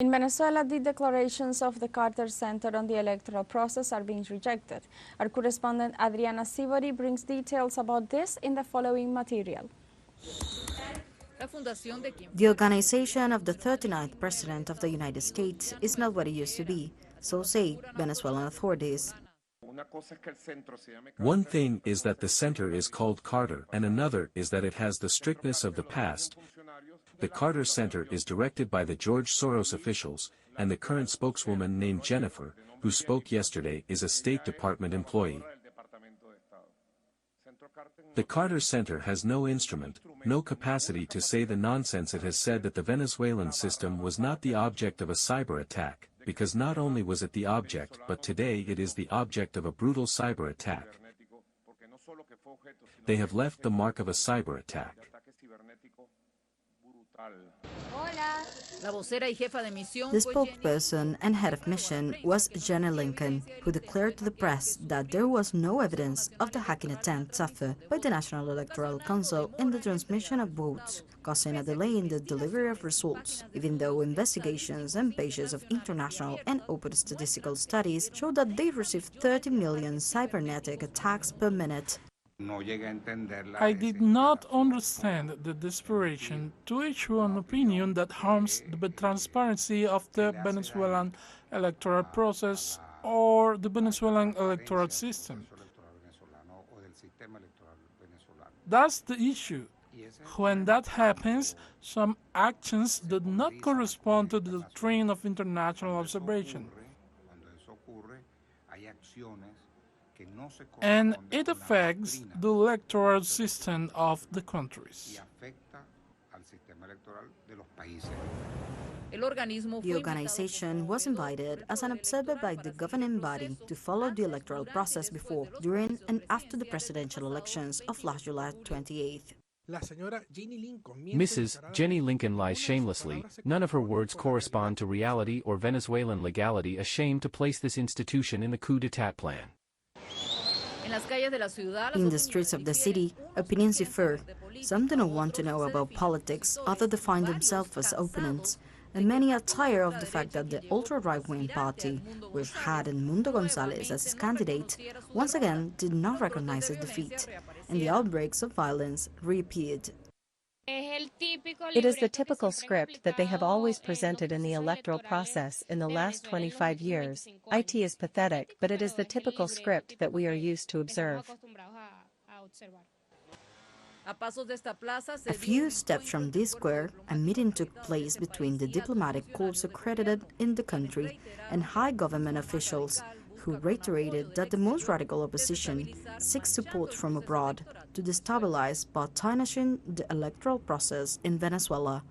In Venezuela, the declarations of the Carter Center on the electoral process are being rejected. Our correspondent Adriana Sibori brings details about this in the following material. The organization of the 39th President of the United States is not what it used to be, so say Venezuelan authorities. One thing is that the center is called Carter, and another is that it has the strictness of the past. The Carter Center is directed by the George Soros officials, and the current spokeswoman named Jennifer, who spoke yesterday, is a State Department employee. The Carter Center has no instrument, no capacity to say the nonsense it has said that the Venezuelan system was not the object of a cyber attack, because not only was it the object, but today it is the object of a brutal cyber attack. They have left the mark of a cyber attack. The spokesperson and head of mission was Jenny Lincoln, who declared to the press that there was no evidence of the hacking attempt suffered by the National Electoral Council in the transmission of votes, causing a delay in the delivery of results, even though investigations and pages of international and open statistical studies show that they received 30 million cybernetic attacks per minute. I did not understand the desperation to issue an opinion that harms the transparency of the Venezuelan electoral process or the Venezuelan electoral system. That's the issue. When that happens, some actions do not correspond to the doctrine of international observation. And it affects the electoral system of the countries. The organization was invited as an observer by the governing body to follow the electoral process before, during, and after the presidential elections of last July 28th. Mrs. Jenny Lincoln lies shamelessly. None of her words correspond to reality or Venezuelan legality. Ashamed to place this institution in the coup d'etat plan. In the streets of the city, opinions differ. Some do not want to know about politics, others define themselves as opponents, and many are tired of the fact that the ultra-right-wing party, which had Edmundo González as its candidate, once again did not recognize its defeat, and the outbreaks of violence reappeared. It is the typical script that they have always presented in the electoral process in the last 25 years. It is pathetic, but it is the typical script that we are used to observe. A few steps from this square, a meeting took place between the diplomatic corps accredited in the country and high government officials, who reiterated that the most radical opposition seeks support from abroad to destabilize by tarnishing the electoral process in Venezuela.